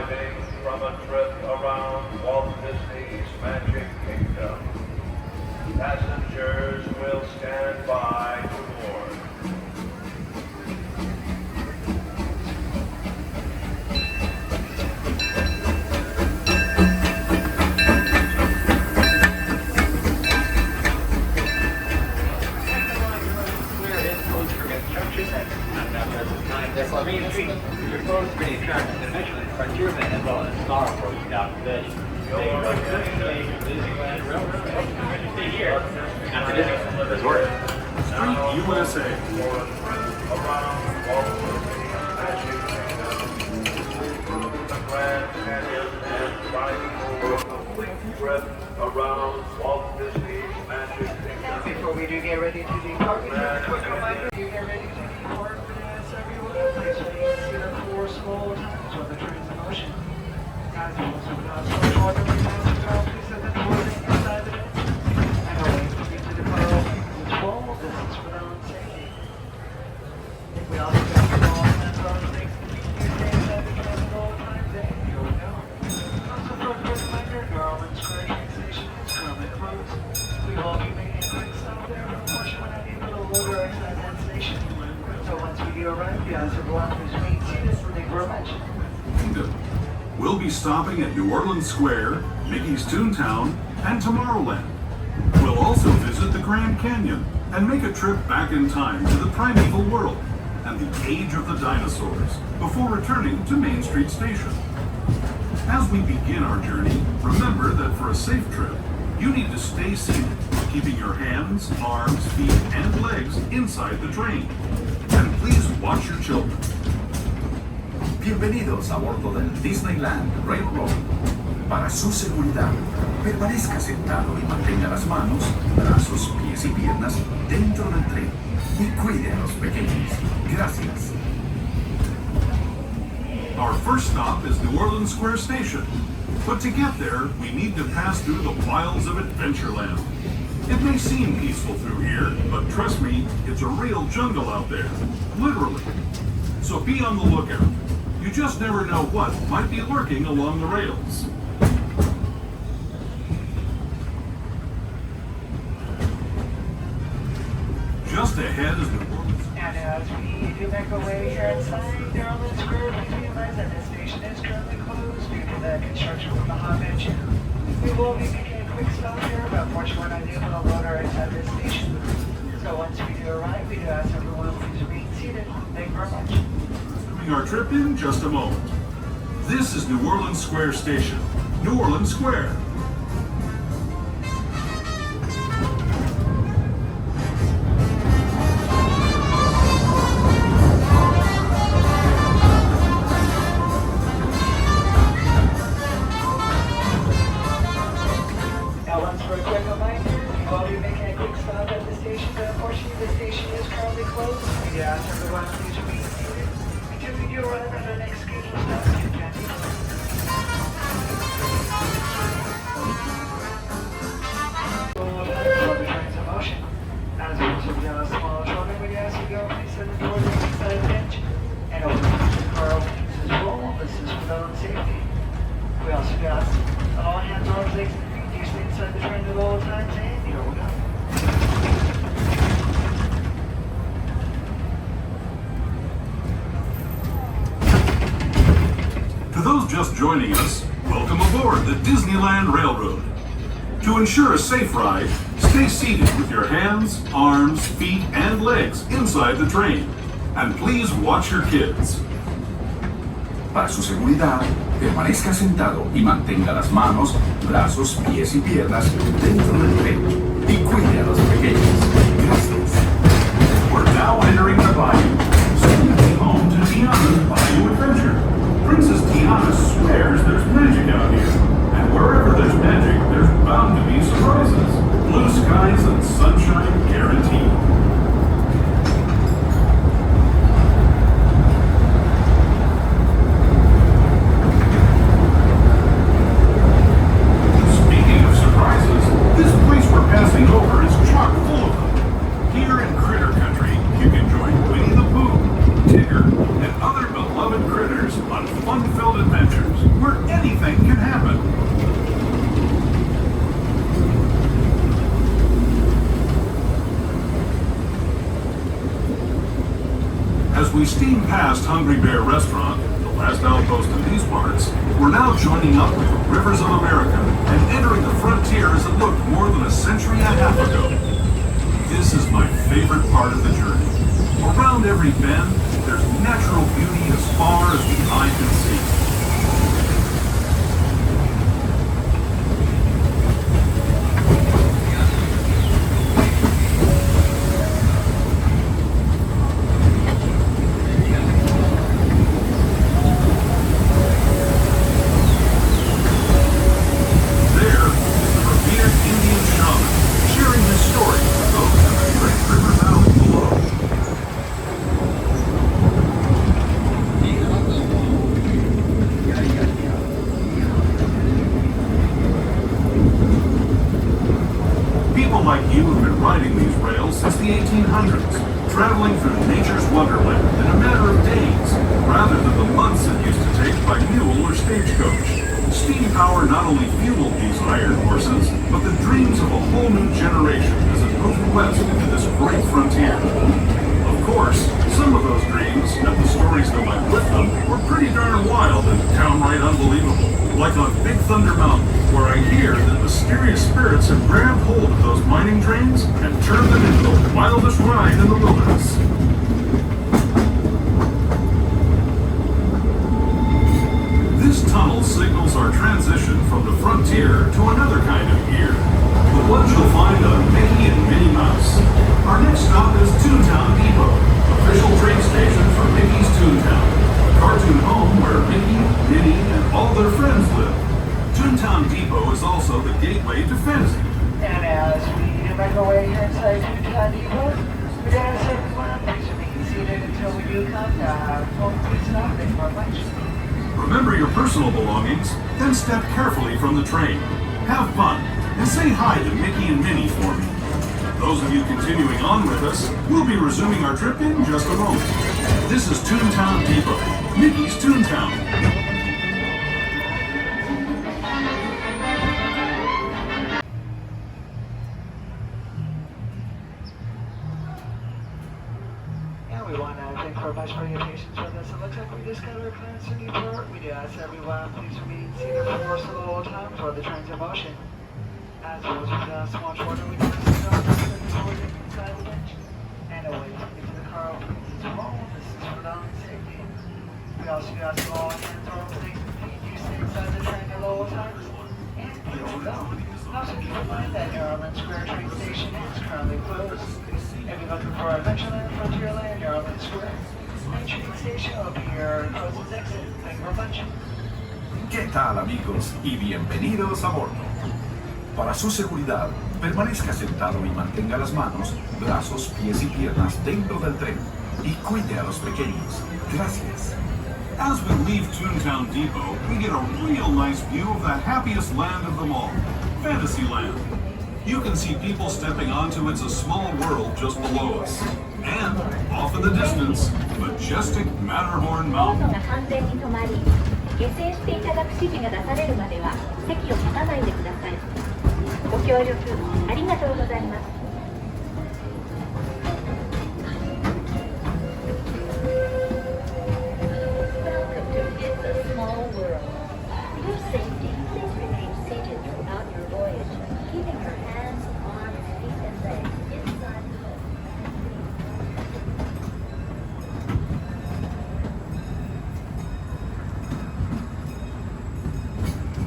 arriving from a trip around Walt Disney's Magic Kingdom. Passengers will stand by to board. Main Street, you're close to many attractions and eventually Frontierland as well as Dinosaurs down today. Disneyland Railroad. Stay here after Disneyland Resort. Street U.S.A. Around Walt Disney's Magic Kingdom. Through the Grand Canyon and riding over a complete trip around Walt Disney's Magic Kingdom. Before we do get ready to depart, we have a quick reminder to get ready to depart. Please consider 4 small times when the train's in motion. As you also without social order, we ask you all please set the doors inside the bed. And away from you to depart open with 12 distance for their own safety. We also got small hands on things to keep you stay inside the train at all times, and here we go. Also for a quick reminder, Garland Square train station is currently closed. We will be making a quick stop there, but unfortunately we're not able to load or exit that station. So once we do arrive, we ask everyone who's being seated. Thank you very much. We'll be stopping at New Orleans Square, Mickey's Toontown, and Tomorrowland. We'll also visit the Grand Canyon and make a trip back in time to the primeval world and the age of the dinosaurs before returning to Main Street Station. As we begin our journey, remember that for a safe trip, you need to stay seated, keeping your hands, arms, feet, and legs inside the train. And please watch your children. Bienvenidos a bordo del Disneyland Railroad. Para su seguridad, permanezca sentado y mantenga las manos, brazos, pies y piernas dentro del tren y cuide a los pequeños. Gracias. Our first stop is New Orleans Square Station. But to get there, we need to pass through the wilds of Adventureland. It may seem peaceful through here, but trust me, it's a real jungle out there. Literally. So be on the lookout. You just never know what might be lurking along the rails. Just ahead is New Orleans. And as we do make our way here inside New Orleans Square, please be advised that this station is currently closed due to the construction from the hot bench. We will be making a quick stop here, but unfortunately we're not able to load our inside this station. So once we do arrive, we do ask everyone please remain seated. Thank you very much. Resuming our trip in just a moment. This is New Orleans Square Station. New Orleans Square. We also got all hands on legs and feet. You stay inside the train at all times, and here we go. To those just joining us, welcome aboard the Disneyland Railroad. To ensure a safe ride, stay seated with your hands, arms, feet, and legs inside the train. And please watch your kids. Para su seguridad, permanezca sentado y mantenga las manos, brazos, pies y piernas dentro del tren y cuide a los pequeños. Gracias. We're now entering the bayou, soon to be home to Tiana's Bayou Adventure. Princess Tiana swears there's magic out here, and wherever there's magic, there's bound to be surprises. Blue skies and sunshine guaranteed. Speaking of surprises, this place we're passing over is chock full of them. Here in Critter Country, you can join Winnie the Pooh, Tigger, and other beloved critters on fun-filled adventures. we steam past Hungry Bear Restaurant, the last outpost in these parts, we're now joining up with the Rivers of America and entering the frontier as it looked more than a century and a half ago. This is my favorite part of the journey. Around every bend, there's natural beauty as far as the eye can see. People like you have been riding these rails since the 1800s, traveling through nature's wonderland in a matter of days, rather than the months it used to take by mule or stagecoach. Steam power not only fueled these iron horses, but the dreams of a whole new generation as it moved west into this great frontier. Of course, some of those dreams, and the stories that went with them, were pretty darn wild and downright unbelievable. Like on Big Thunder Mountain, where I hear that mysterious spirits have grabbed hold of those mining trains and turned them into the wildest ride in the wilderness. This tunnel signals our transition from the frontier to another kind of gear, the ones you'll find on Mickey and Minnie Mouse. Our next stop is Toontown Depot, official train station for Mickey's Toontown, a cartoon home where Mickey, Minnie, and all their friends live. Toontown Depot is also the gateway to fantasy. And as we make our way here inside Toontown Depot, we ask everyone please remain seated until we do come to please stop and for lunch. Remember your personal belongings, then step carefully from the train. Have fun, and say hi to Mickey and Minnie for me. Those of you continuing on with us, we'll be resuming our trip in just a moment. This is Toontown Depot, Mickey's Toontown. We want to thank you very much for your patience with us. It looks like we just got our plans to Newport. We do ask everyone please remain seated for us a little time for the train's in motion. As well as with so much order, we do ask you to inside the bench and away into the car. Please as well. This is for down safety. We also do ask you all hands are on things you stay inside the train at all times. And here we go. Also keep in mind that New Orleans Square train station is currently closed. If you're looking for Adventureland, Frontierland, New Orleans Square, main train station will be your closest exit. Thank you very much. ¿Qué tal, amigos? Y bienvenidos a bordo. Para su seguridad, permanezca sentado y mantenga las manos, brazos, pies y piernas dentro del tren. Y cuide a los pequeños. Gracias. As we leave Toontown Depot, we get a real nice view of the happiest land of them all, Fantasyland. You can see people stepping onto It's a Small World just below us. And, off in the distance, majestic Matterhorn ホーム Mountain. が完全に止まり、下船していただく指示が出されるまでは席を立たないでください。ご協力ありがとうございます。Welcome to It's a Small World. For your safety, please remain seated throughout your voyage, keeping your hands, arms, feet, and legs inside the boat.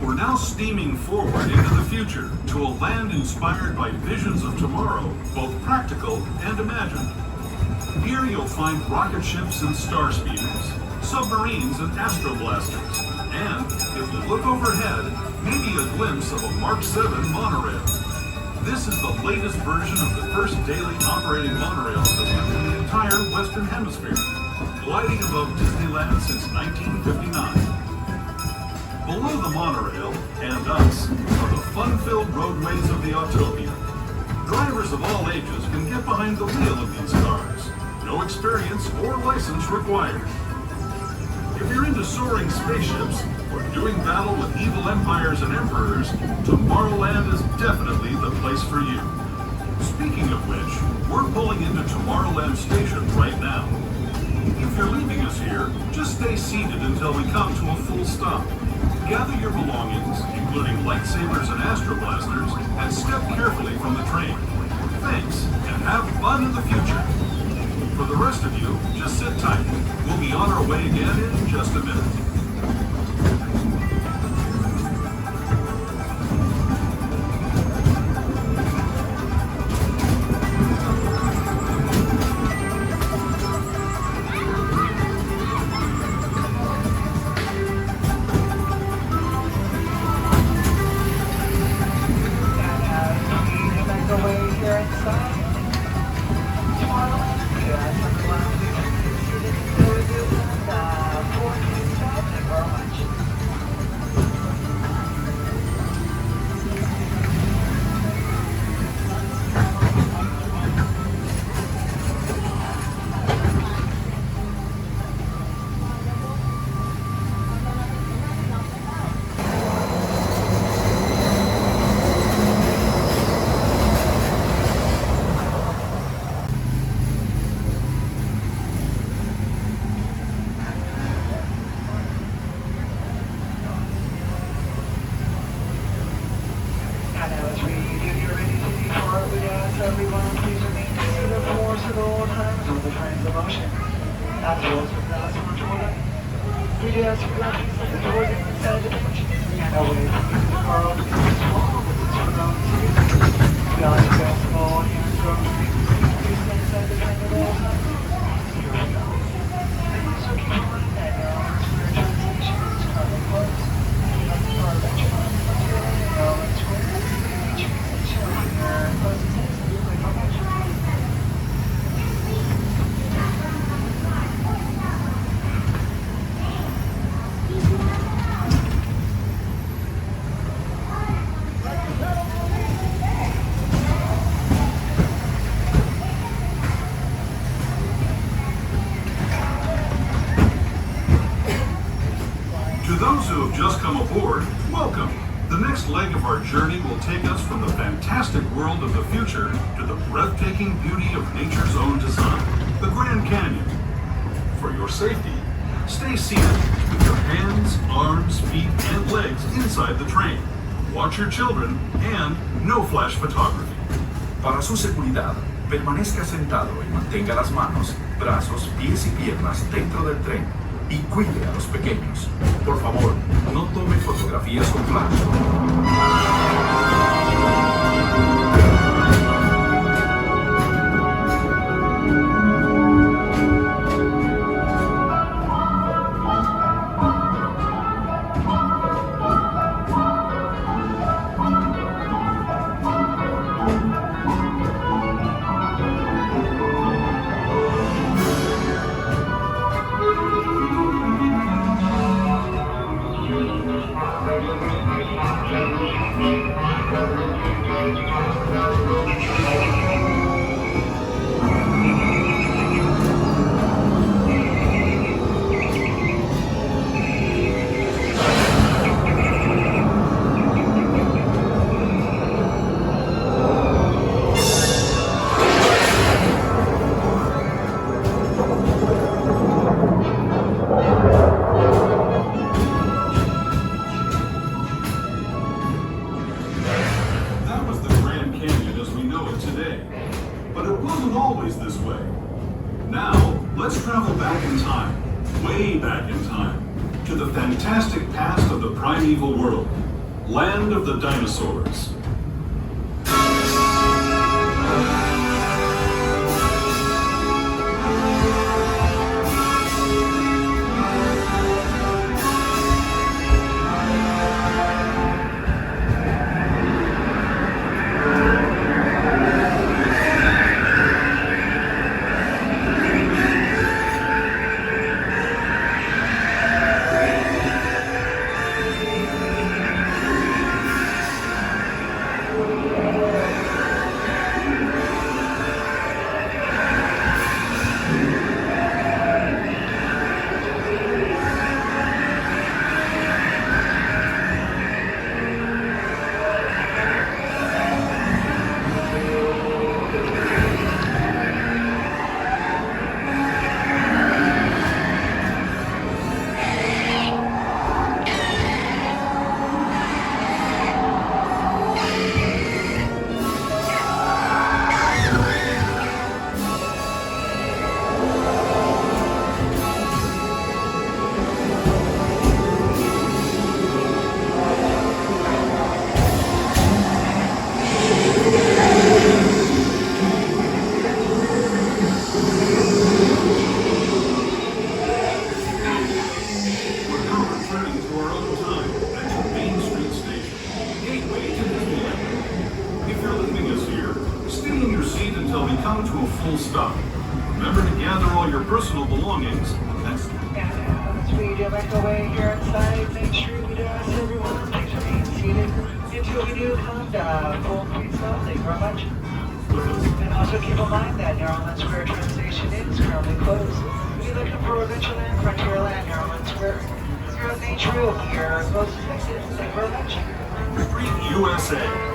We're now steaming forward into the future to a land inspired by visions of tomorrow, both practical and imagined. Here you'll find rocket ships and star speeders, submarines and astroblasters, and, if you look overhead, maybe a glimpse of a Mark 7 monorail. This is the latest version of the first daily operating monorail system in the entire Western Hemisphere, gliding above Disneyland since 1959. Below the monorail, and us, are the fun-filled roadways of the Autopia. Drivers of all ages can get behind the wheel of these cars. No experience or license required. If you're into soaring spaceships or doing battle with evil empires and emperors, Tomorrowland is definitely the place for you. Speaking of which, we're pulling into Tomorrowland Station right now. If you're leaving us here, just stay seated until we come to a full stop. Gather your belongings, including lightsabers and astro blasters, and step carefully from the train. Thanks, and have fun in the future. For the rest of you, just sit tight. We'll be on our way again in just a minute. Just come aboard, welcome. The next leg of our journey will take us from the fantastic world of the future to the breathtaking beauty of nature's own design, the Grand Canyon. For your safety, stay seated with your hands, arms, feet, and legs inside the train. Watch your children and no flash photography. Para su seguridad, permanezca sentado y mantenga las manos, brazos, pies y piernas dentro del tren. Y cuide a los pequeños. Por favor, no tome fotografías con flash. To the fantastic past of the primeval world, land of the dinosaurs. final stop. Remember to gather all your personal belongings and And as we make our way here inside, make sure we do ask everyone please remain seated until we do come to full speed stop. Thank you very much. And also keep in mind that Narrowland Square train station is currently closed. If you're looking for Adventureland, Frontierland, Narrowland Square, you're Main Trail here, closest exit. Thank you very much. Street U.S.A.